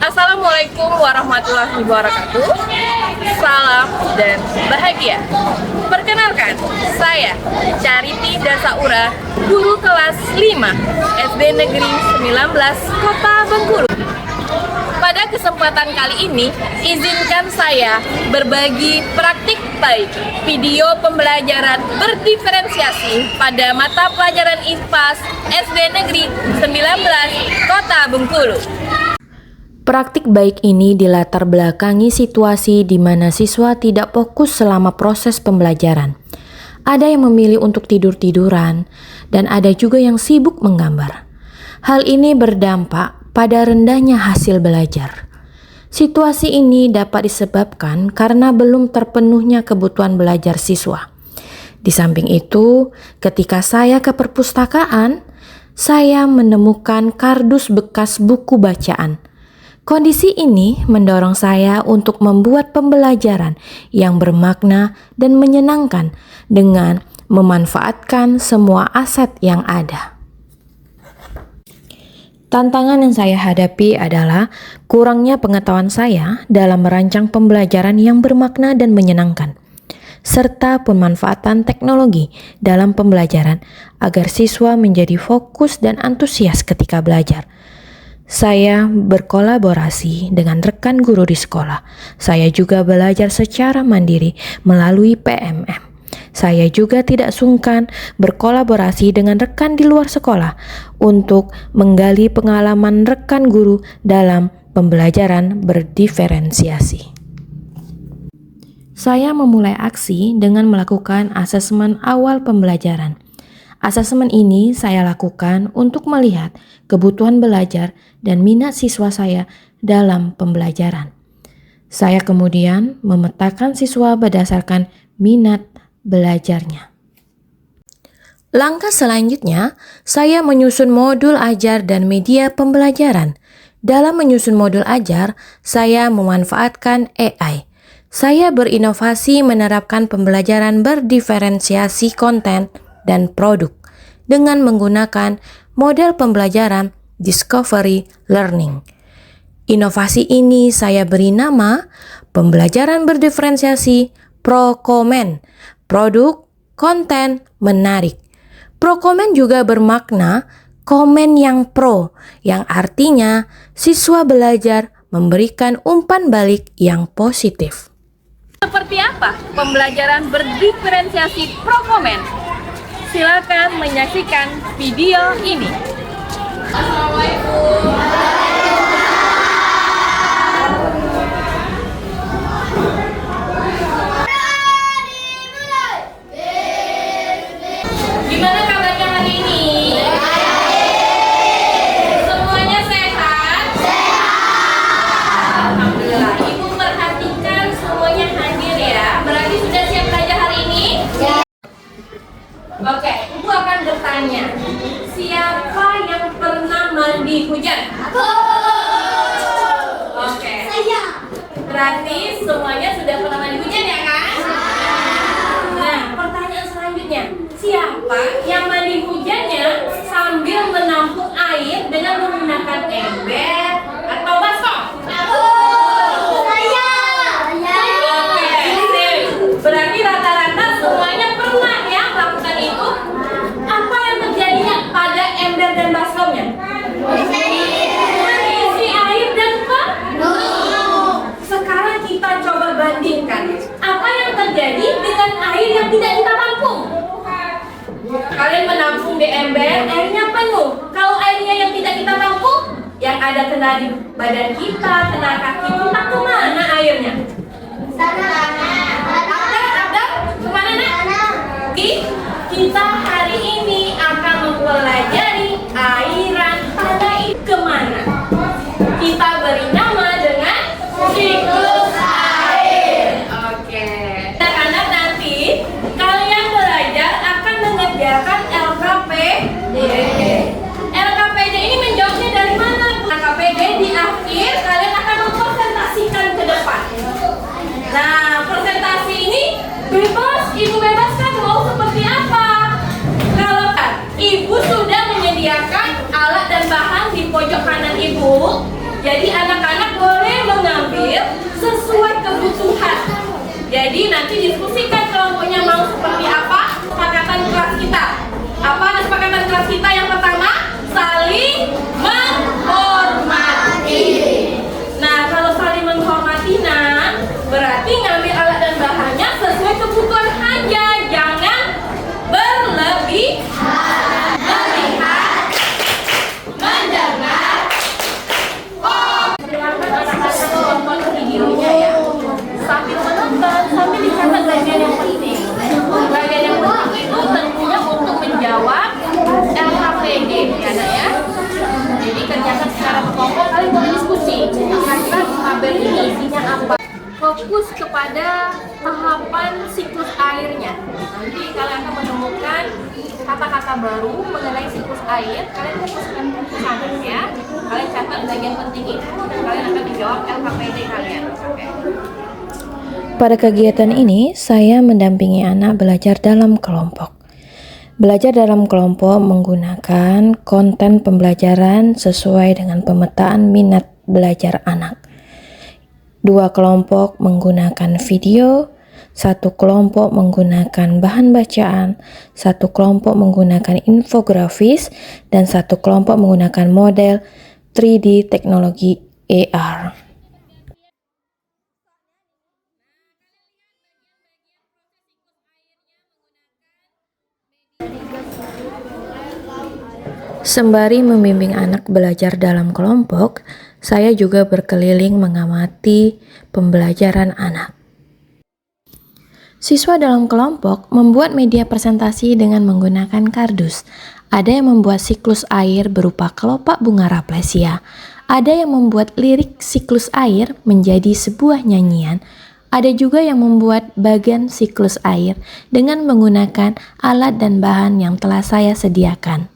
Assalamualaikum warahmatullahi wabarakatuh. Salam dan bahagia. Perkenalkan, saya Cariti Dasaura, guru kelas 5 SD Negeri 19 Kota Bengkulu. Pada kesempatan kali ini, izinkan saya berbagi praktik baik video pembelajaran berdiferensiasi pada mata pelajaran IPAS SD Negeri 19 Kota Bengkulu. Praktik baik ini dilatar belakangi situasi di mana siswa tidak fokus selama proses pembelajaran. Ada yang memilih untuk tidur-tiduran, dan ada juga yang sibuk menggambar. Hal ini berdampak pada rendahnya hasil belajar. Situasi ini dapat disebabkan karena belum terpenuhnya kebutuhan belajar siswa. Di samping itu, ketika saya ke perpustakaan, saya menemukan kardus bekas buku bacaan. Kondisi ini mendorong saya untuk membuat pembelajaran yang bermakna dan menyenangkan dengan memanfaatkan semua aset yang ada. Tantangan yang saya hadapi adalah kurangnya pengetahuan saya dalam merancang pembelajaran yang bermakna dan menyenangkan, serta pemanfaatan teknologi dalam pembelajaran agar siswa menjadi fokus dan antusias ketika belajar. Saya berkolaborasi dengan rekan guru di sekolah. Saya juga belajar secara mandiri melalui PMM. Saya juga tidak sungkan berkolaborasi dengan rekan di luar sekolah untuk menggali pengalaman rekan guru dalam pembelajaran berdiferensiasi. Saya memulai aksi dengan melakukan asesmen awal pembelajaran. Asesmen ini saya lakukan untuk melihat kebutuhan belajar dan minat siswa saya dalam pembelajaran. Saya kemudian memetakan siswa berdasarkan minat belajarnya. Langkah selanjutnya, saya menyusun modul ajar dan media pembelajaran. Dalam menyusun modul ajar, saya memanfaatkan AI. Saya berinovasi menerapkan pembelajaran berdiferensiasi konten dan produk dengan menggunakan model pembelajaran Discovery Learning. Inovasi ini saya beri nama pembelajaran berdiferensiasi Pro-Komen, produk konten menarik. Pro-Komen juga bermakna komen yang pro, yang artinya siswa belajar memberikan umpan balik yang positif. Seperti apa pembelajaran berdiferensiasi Pro-Komen? Silakan menyaksikan video ini. Assalamualaikum. Gimana kabarnya hari ini? Semuanya sehat? Sehat. Alhamdulillah. Ibu perhatikan semuanya hadir ya. Berarti sudah siap belajar hari ini? Ya. Oke, Ibu akan bertanya. Siapa yang pernah mandi hujan? Aku. Oke. Saya. Berarti semuanya sudah pernah mandi hujan ya kan? Nah, pertanyaan selanjutnya. Siapa yang mandi hujannya sambil menampung air dengan menggunakan ember atau baskom? Aku. Saya. Oke, sip. Berarti rata-rata semuanya pernah ya melakukan itu. Apa yang terjadinya pada ember dan baskomnya? Isi air dan penuh. Sekarang kita coba bandingkan. Apa yang terjadi dengan air yang tidak kita tampung? Kalian menampung di ember, airnya penuh. Kalau airnya yang tidak kita tampung, yang ada kena di badan kita, kena kaki kita, kemana airnya? Ada? Kemana nak? Kita hari ini akan mempelajari airan pada itu kemana? Kita beri nama dengan siklus air. Oke. Anak-anak nanti kalian belajar akan mengerjakan LKPD. LKPD ini menjawabnya dari mana? LKPD di akhir kalian akan mempresentasikan ke depan. Nah, presentasi ini bebas, Ibu bebaskan mau seperti apa? Kalau kan Ibu sudah menyediakan alat dan bahan di pojok kanan Ibu, jadi anak-anak kebutuhan. Jadi nanti diskusikan kelompoknya mau seperti apa kesepakatan kelas kita. Apa kesepakatan kelas kita yang pertama? Saling menghormati. Nah, kalau saling menghormati, berarti ngambil alat dan bahannya sesuai kebutuhan aja, jangan berlebihan. Melihat, mendengar. Silakan anak-anak tonton videonya ya. Sambil menonton, sambil dicatat bagian yang penting. Bagian yang penting itu tentunya untuk menjawab LKPD ya, Nak ya. Jadi kerjakan secara berkelompok, kalian boleh diskusi. Kira-kira tabel ini isinya apa? Fokus kepada tahapan siklus airnya. Nanti kalian akan menemukan kata-kata baru mengenai siklus air. Kalian fokuskan ke sana ya. Kalian catat bagian penting itu dan kalian akan dijawab LKPD kalian. Oke. Pada kegiatan ini, saya mendampingi anak belajar dalam kelompok. Belajar dalam kelompok menggunakan konten pembelajaran sesuai dengan pemetaan minat belajar anak. 2 kelompok menggunakan video, 1 kelompok menggunakan bahan bacaan, 1 kelompok menggunakan infografis, dan 1 kelompok menggunakan model 3D teknologi AR. Sembari membimbing anak belajar dalam kelompok, saya juga berkeliling mengamati pembelajaran anak. Siswa dalam kelompok membuat media presentasi dengan menggunakan kardus. Ada yang membuat siklus air berupa kelopak bunga Rafflesia. Ada yang membuat lirik siklus air menjadi sebuah nyanyian. Ada juga yang membuat bagan siklus air dengan menggunakan alat dan bahan yang telah saya sediakan.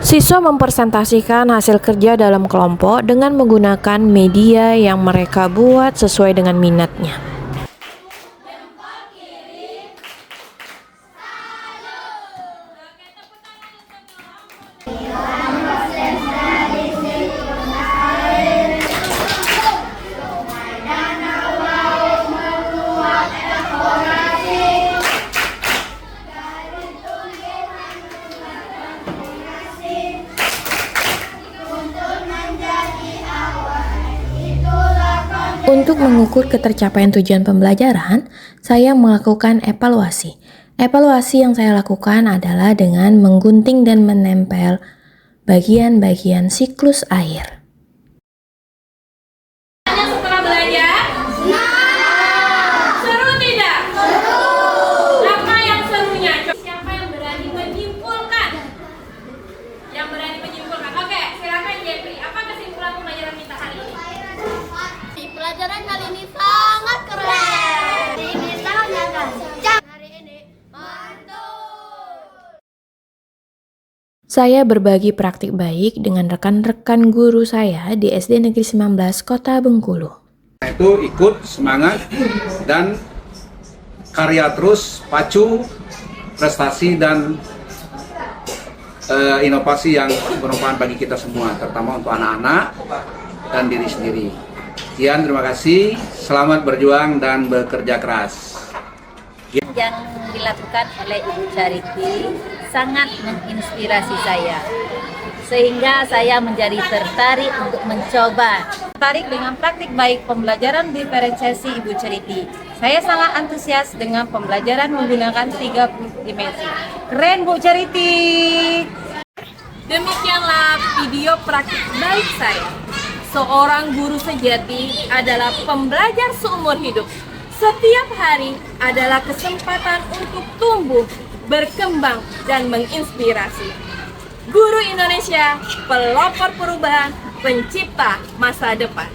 Siswa mempresentasikan hasil kerja dalam kelompok dengan menggunakan media yang mereka buat sesuai dengan minatnya. Untuk mengukur ketercapaian tujuan pembelajaran, saya melakukan evaluasi. Evaluasi yang saya lakukan adalah dengan menggunting dan menempel bagian-bagian siklus air. Setelah belajar? Seru tidak? Apa yang serunya? Siapa yang berani menyimpulkan? Yang berani menyimpulkan. Oke, silakan Jeffrey. Apa kesimpulan pembelajaran kita hari ini? Pelajaran kali ini sangat keren. Ini sangat gancang. Hari ini mantul. Saya berbagi praktik baik dengan rekan-rekan guru saya di SD Negeri 19 Kota Bengkulu. Itu ikut semangat dan karya terus, pacu, prestasi dan inovasi yang bermanfaat bagi kita semua, terutama untuk anak-anak dan diri sendiri. Sekian, terima kasih, selamat berjuang dan bekerja keras. Yang dilakukan oleh Ibu Charity sangat menginspirasi saya, sehingga saya menjadi tertarik untuk mencoba. Tertarik dengan praktik baik pembelajaran diferensiasi Ibu Charity. Saya sangat antusias dengan pembelajaran menggunakan 3 dimensi. Keren Bu Charity! Demikianlah video praktik baik saya. Seorang guru sejati adalah pembelajar seumur hidup. Setiap hari adalah kesempatan untuk tumbuh, berkembang, dan menginspirasi. Guru Indonesia, pelopor perubahan, pencipta masa depan.